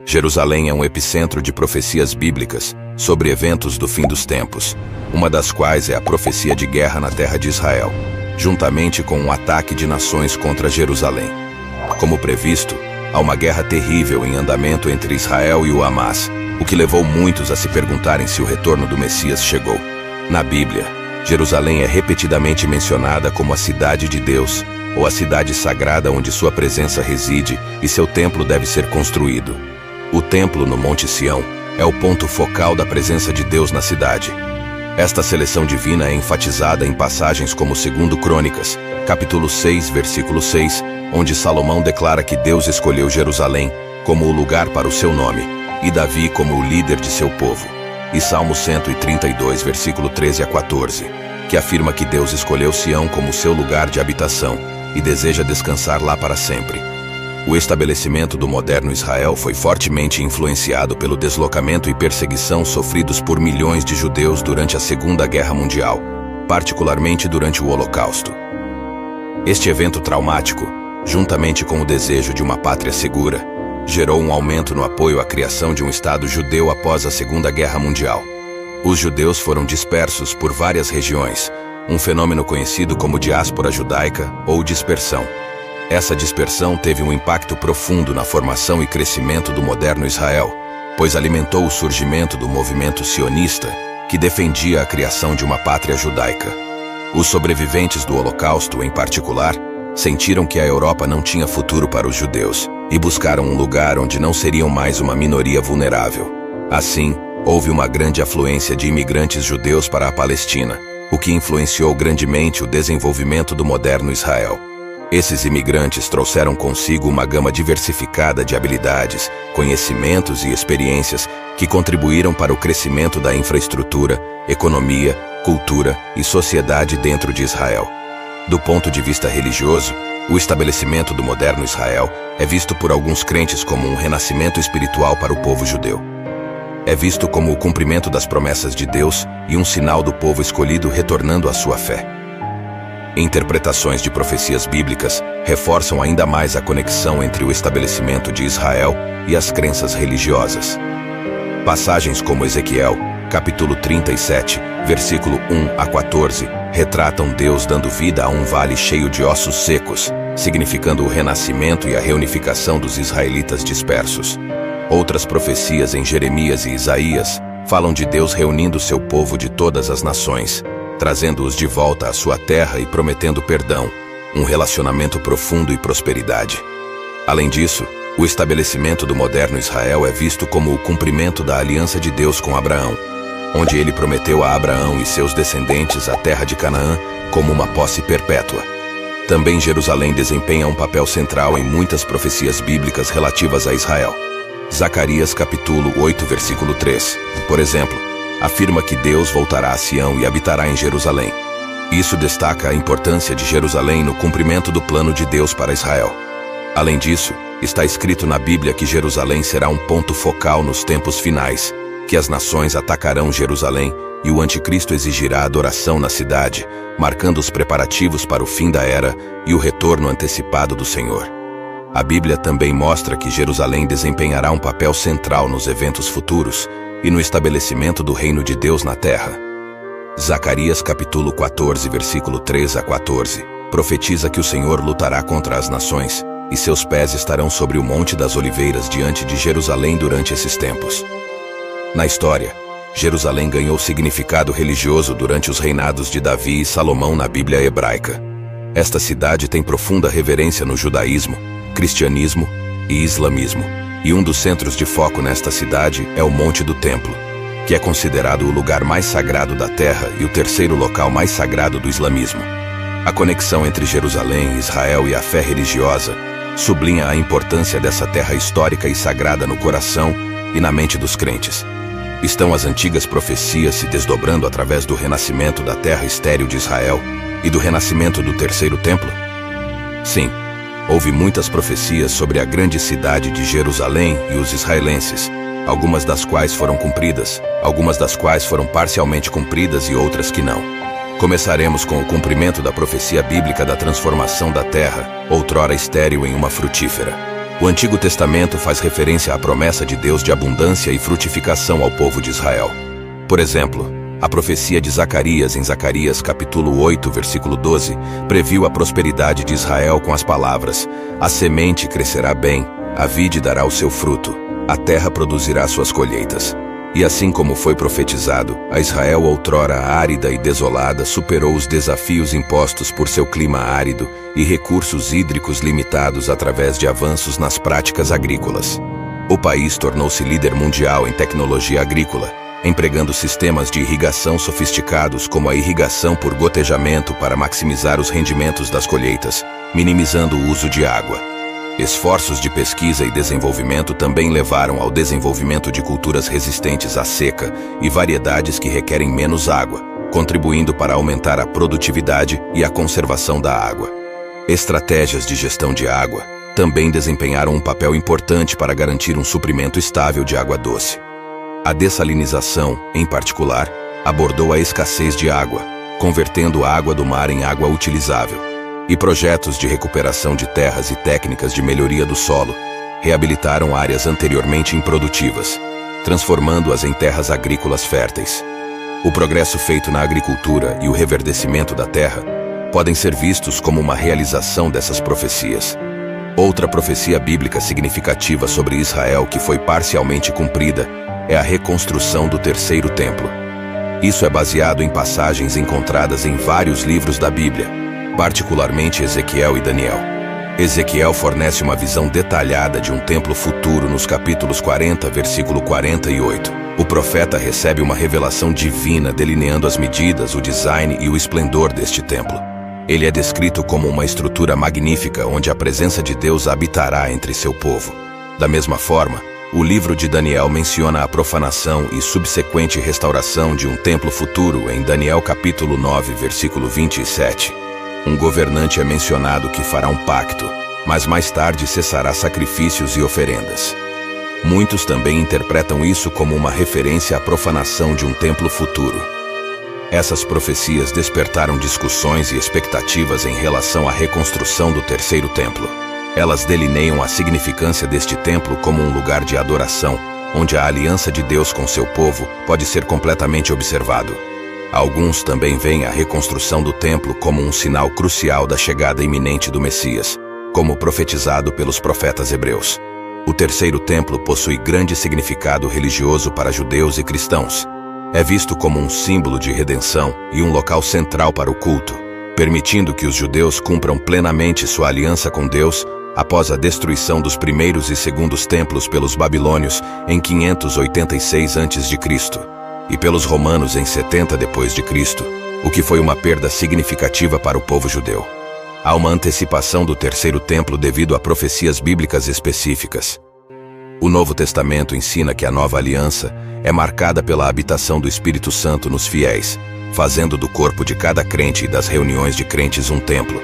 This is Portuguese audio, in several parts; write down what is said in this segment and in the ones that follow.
Jerusalém é um epicentro de profecias bíblicas sobre eventos do fim dos tempos, uma das quais é a profecia de guerra na terra de Israel, juntamente com um ataque de nações contra Jerusalém. Como previsto, há uma guerra terrível em andamento entre Israel e o Hamas, o que levou muitos a se perguntarem se o retorno do Messias chegou. Na Bíblia, Jerusalém é repetidamente mencionada como a cidade de Deus, ou a cidade sagrada onde sua presença reside e seu templo deve ser construído. O templo no Monte Sião é o ponto focal da presença de Deus na cidade. Esta seleção divina é enfatizada em passagens como 2 Crônicas, capítulo 6, versículo 6, onde Salomão declara que Deus escolheu Jerusalém como o lugar para o seu nome, e Davi como o líder de seu povo. E Salmo 132, versículo 13 a 14, que afirma que Deus escolheu Sião como seu lugar de habitação e deseja descansar lá para sempre. O estabelecimento do moderno Israel foi fortemente influenciado pelo deslocamento e perseguição sofridos por milhões de judeus durante a Segunda Guerra Mundial, particularmente durante o Holocausto. Este evento traumático, juntamente com o desejo de uma pátria segura, gerou um aumento no apoio à criação de um Estado judeu após a Segunda Guerra Mundial. Os judeus foram dispersos por várias regiões, um fenômeno conhecido como diáspora judaica ou dispersão. Essa dispersão teve um impacto profundo na formação e crescimento do moderno Israel, pois alimentou o surgimento do movimento sionista, que defendia a criação de uma pátria judaica. Os sobreviventes do Holocausto, em particular, sentiram que a Europa não tinha futuro para os judeus e buscaram um lugar onde não seriam mais uma minoria vulnerável. Assim, houve uma grande afluência de imigrantes judeus para a Palestina, o que influenciou grandemente o desenvolvimento do moderno Israel. Esses imigrantes trouxeram consigo uma gama diversificada de habilidades, conhecimentos e experiências que contribuíram para o crescimento da infraestrutura, economia, cultura e sociedade dentro de Israel. Do ponto de vista religioso, o estabelecimento do moderno Israel é visto por alguns crentes como um renascimento espiritual para o povo judeu. É visto como o cumprimento das promessas de Deus e um sinal do povo escolhido retornando à sua fé. Interpretações de profecias bíblicas reforçam ainda mais a conexão entre o estabelecimento de Israel e as crenças religiosas. Passagens como Ezequiel, capítulo 37, versículo 1 a 14, retratam Deus dando vida a um vale cheio de ossos secos, significando o renascimento e a reunificação dos israelitas dispersos. Outras profecias em Jeremias e Isaías falam de Deus reunindo seu povo de todas as nações, trazendo-os de volta à sua terra e prometendo perdão, um relacionamento profundo e prosperidade. Além disso, o estabelecimento do moderno Israel é visto como o cumprimento da aliança de Deus com Abraão, onde ele prometeu a Abraão e seus descendentes a terra de Canaã como uma posse perpétua. Também Jerusalém desempenha um papel central em muitas profecias bíblicas relativas a Israel. Zacarias capítulo 8, versículo 3, por exemplo, afirma que Deus voltará a Sião e habitará em Jerusalém. Isso destaca a importância de Jerusalém no cumprimento do plano de Deus para Israel. Além disso, está escrito na Bíblia que Jerusalém será um ponto focal nos tempos finais, que as nações atacarão Jerusalém e o anticristo exigirá adoração na cidade, marcando os preparativos para o fim da era e o retorno antecipado do Senhor. A Bíblia também mostra que Jerusalém desempenhará um papel central nos eventos futuros e no estabelecimento do reino de Deus na terra. Zacarias capítulo 14, versículo 3 a 14, profetiza que o Senhor lutará contra as nações, e seus pés estarão sobre o Monte das Oliveiras diante de Jerusalém durante esses tempos. Na história, Jerusalém ganhou significado religioso durante os reinados de Davi e Salomão na Bíblia hebraica. Esta cidade tem profunda reverência no judaísmo, cristianismo e islamismo, e um dos centros de foco nesta cidade é o Monte do Templo, que é considerado o lugar mais sagrado da terra e o terceiro local mais sagrado do islamismo. A conexão entre Jerusalém, Israel e a fé religiosa sublinha a importância dessa terra histórica e sagrada no coração e na mente dos crentes. Estão as antigas profecias se desdobrando através do renascimento da terra estéril de Israel e do renascimento do terceiro templo? Sim, houve muitas profecias sobre a grande cidade de Jerusalém e os israelenses, algumas das quais foram cumpridas, algumas das quais foram parcialmente cumpridas e outras que não. Começaremos com o cumprimento da profecia bíblica da transformação da terra, outrora estéril, em uma frutífera. O Antigo Testamento faz referência à promessa de Deus de abundância e frutificação ao povo de Israel. Por exemplo, a profecia de Zacarias em Zacarias capítulo 8, versículo 12, previu a prosperidade de Israel com as palavras: a semente crescerá bem, a vide dará o seu fruto, a terra produzirá suas colheitas. E assim como foi profetizado, a Israel outrora árida e desolada superou os desafios impostos por seu clima árido e recursos hídricos limitados através de avanços nas práticas agrícolas. O país tornou-se líder mundial em tecnologia agrícola, empregando sistemas de irrigação sofisticados como a irrigação por gotejamento para maximizar os rendimentos das colheitas, minimizando o uso de água. Esforços de pesquisa e desenvolvimento também levaram ao desenvolvimento de culturas resistentes à seca e variedades que requerem menos água, contribuindo para aumentar a produtividade e a conservação da água. Estratégias de gestão de água também desempenharam um papel importante para garantir um suprimento estável de água doce. A dessalinização, em particular, abordou a escassez de água, convertendo a água do mar em água utilizável. E projetos de recuperação de terras e técnicas de melhoria do solo reabilitaram áreas anteriormente improdutivas, transformando-as em terras agrícolas férteis. O progresso feito na agricultura e o reverdecimento da terra podem ser vistos como uma realização dessas profecias. Outra profecia bíblica significativa sobre Israel que foi parcialmente cumprida é a reconstrução do terceiro templo. Isso é baseado em passagens encontradas em vários livros da Bíblia, particularmente Ezequiel e Daniel. Ezequiel fornece uma visão detalhada de um templo futuro nos capítulos 40, versículo 48. O profeta recebe uma revelação divina delineando as medidas, o design e o esplendor deste templo. Ele é descrito como uma estrutura magnífica onde a presença de Deus habitará entre seu povo. Da mesma forma, o livro de Daniel menciona a profanação e subsequente restauração de um templo futuro em Daniel capítulo 9, versículo 27. Um governante é mencionado que fará um pacto, mas mais tarde cessará sacrifícios e oferendas. Muitos também interpretam isso como uma referência à profanação de um templo futuro. Essas profecias despertaram discussões e expectativas em relação à reconstrução do terceiro templo. Elas delineiam a significância deste templo como um lugar de adoração, onde a aliança de Deus com seu povo pode ser completamente observado. Alguns também veem a reconstrução do templo como um sinal crucial da chegada iminente do Messias, como profetizado pelos profetas hebreus. O terceiro templo possui grande significado religioso para judeus e cristãos. É visto como um símbolo de redenção e um local central para o culto, permitindo que os judeus cumpram plenamente sua aliança com Deus após a destruição dos primeiros e segundos templos pelos babilônios em 586 a.C. e pelos romanos em 70 d.C., o que foi uma perda significativa para o povo judeu. Há uma antecipação do terceiro templo devido a profecias bíblicas específicas. O Novo Testamento ensina que a nova aliança é marcada pela habitação do Espírito Santo nos fiéis, fazendo do corpo de cada crente e das reuniões de crentes um templo.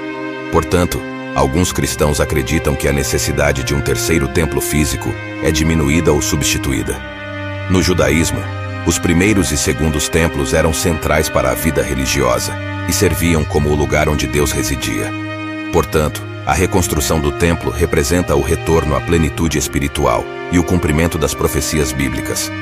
Portanto, alguns cristãos acreditam que a necessidade de um terceiro templo físico é diminuída ou substituída. No judaísmo, os primeiros e segundos templos eram centrais para a vida religiosa e serviam como o lugar onde Deus residia. Portanto, a reconstrução do templo representa o retorno à plenitude espiritual e o cumprimento das profecias bíblicas.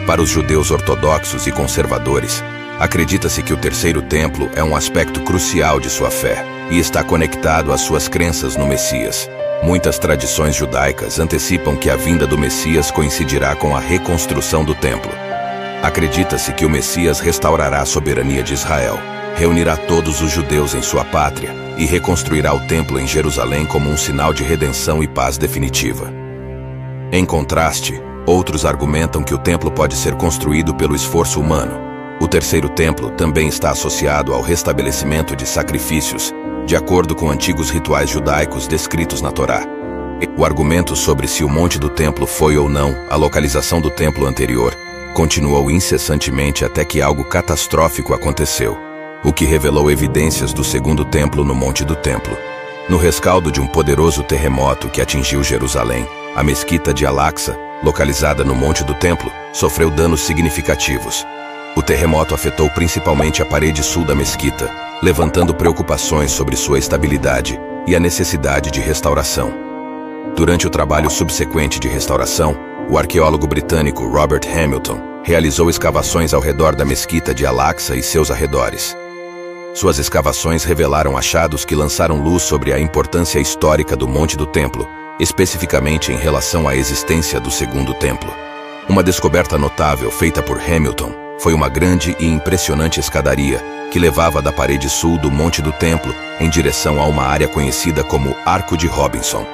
Para os judeus ortodoxos e conservadores, acredita-se que o terceiro templo é um aspecto crucial de sua fé e está conectado às suas crenças no Messias. Muitas tradições judaicas antecipam que a vinda do Messias coincidirá com a reconstrução do templo. Acredita-se que o Messias restaurará a soberania de Israel, reunirá todos os judeus em sua pátria e reconstruirá o templo em Jerusalém como um sinal de redenção e paz definitiva. Em contraste, outros argumentam que o templo pode ser construído pelo esforço humano. O terceiro templo também está associado ao restabelecimento de sacrifícios, de acordo com antigos rituais judaicos descritos na Torá. O argumento sobre se o monte do templo foi ou não a localização do templo anterior continuou incessantemente até que algo catastrófico aconteceu, o que revelou evidências do segundo templo no Monte do Templo. No rescaldo de um poderoso terremoto que atingiu Jerusalém, a mesquita de Al-Aqsa, localizada no Monte do Templo, sofreu danos significativos. O terremoto afetou principalmente a parede sul da mesquita, levantando preocupações sobre sua estabilidade e a necessidade de restauração. Durante o trabalho subsequente de restauração, o arqueólogo britânico Robert Hamilton realizou escavações ao redor da mesquita de Al-Aqsa e seus arredores. Suas escavações revelaram achados que lançaram luz sobre a importância histórica do Monte do Templo, especificamente em relação à existência do Segundo Templo. Uma descoberta notável feita por Hamilton foi uma grande e impressionante escadaria que levava da parede sul do Monte do Templo em direção a uma área conhecida como Arco de Robinson.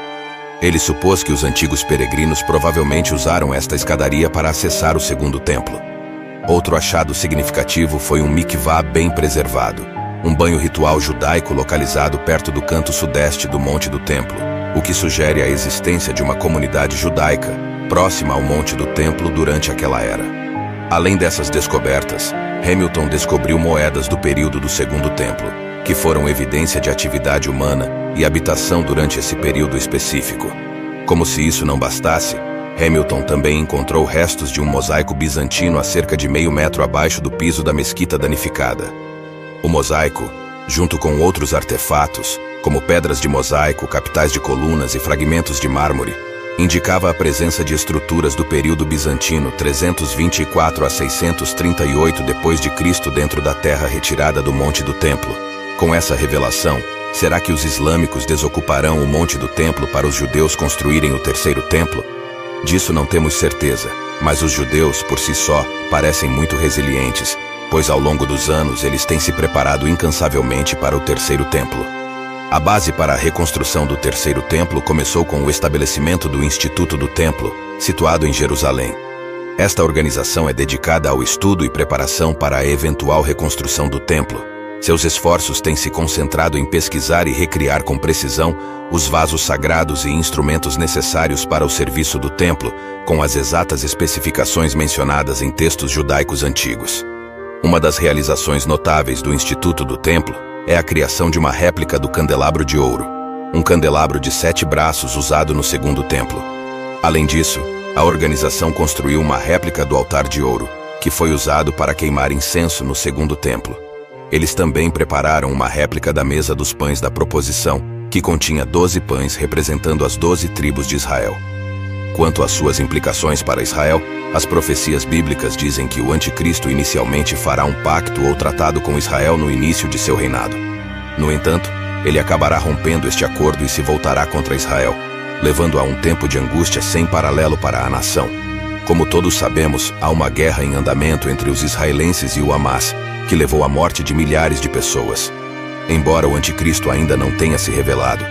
Ele supôs que os antigos peregrinos provavelmente usaram esta escadaria para acessar o Segundo Templo. Outro achado significativo foi um mikvah bem preservado, um banho ritual judaico localizado perto do canto sudeste do Monte do Templo, o que sugere a existência de uma comunidade judaica próxima ao Monte do Templo durante aquela era. Além dessas descobertas, Hamilton descobriu moedas do período do Segundo Templo, que foram evidência de atividade humana e habitação durante esse período específico. Como se isso não bastasse, Hamilton também encontrou restos de um mosaico bizantino a cerca de meio metro abaixo do piso da mesquita danificada. O mosaico, junto com outros artefatos, como pedras de mosaico, capitais de colunas e fragmentos de mármore, indicava a presença de estruturas do período bizantino 324 a 638 d.C. dentro da terra retirada do Monte do Templo. Com essa revelação, será que os islâmicos desocuparão o Monte do Templo para os judeus construírem o terceiro templo? Disso não temos certeza, mas os judeus, por si só, parecem muito resilientes, pois ao longo dos anos eles têm se preparado incansavelmente para o terceiro templo. A base para a reconstrução do terceiro templo começou com o estabelecimento do Instituto do Templo, situado em Jerusalém. Esta organização é dedicada ao estudo e preparação para a eventual reconstrução do templo. Seus esforços têm se concentrado em pesquisar e recriar com precisão os vasos sagrados e instrumentos necessários para o serviço do templo, com as exatas especificações mencionadas em textos judaicos antigos. Uma das realizações notáveis do Instituto do Templo é a criação de uma réplica do candelabro de ouro, um candelabro de 7 braços usado no Segundo Templo. Além disso, a organização construiu uma réplica do altar de ouro, que foi usado para queimar incenso no Segundo Templo. Eles também prepararam uma réplica da mesa dos pães da proposição, que continha 12 pães representando as 12 tribos de Israel. Quanto às suas implicações para Israel, as profecias bíblicas dizem que o anticristo inicialmente fará um pacto ou tratado com Israel no início de seu reinado. No entanto, ele acabará rompendo este acordo e se voltará contra Israel, levando a um tempo de angústia sem paralelo para a nação. Como todos sabemos, há uma guerra em andamento entre os israelenses e o Hamas, que levou à morte de milhares de pessoas. Embora o anticristo ainda não tenha se revelado,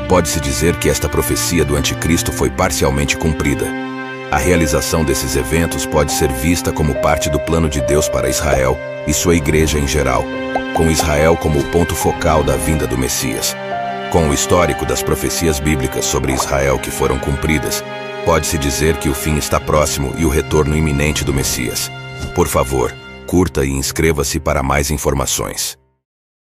pode-se dizer que esta profecia do anticristo foi parcialmente cumprida. A realização desses eventos pode ser vista como parte do plano de Deus para Israel e sua igreja em geral, com Israel como o ponto focal da vinda do Messias. Com o histórico das profecias bíblicas sobre Israel que foram cumpridas, pode-se dizer que o fim está próximo e o retorno iminente do Messias. Por favor, curta e inscreva-se para mais informações.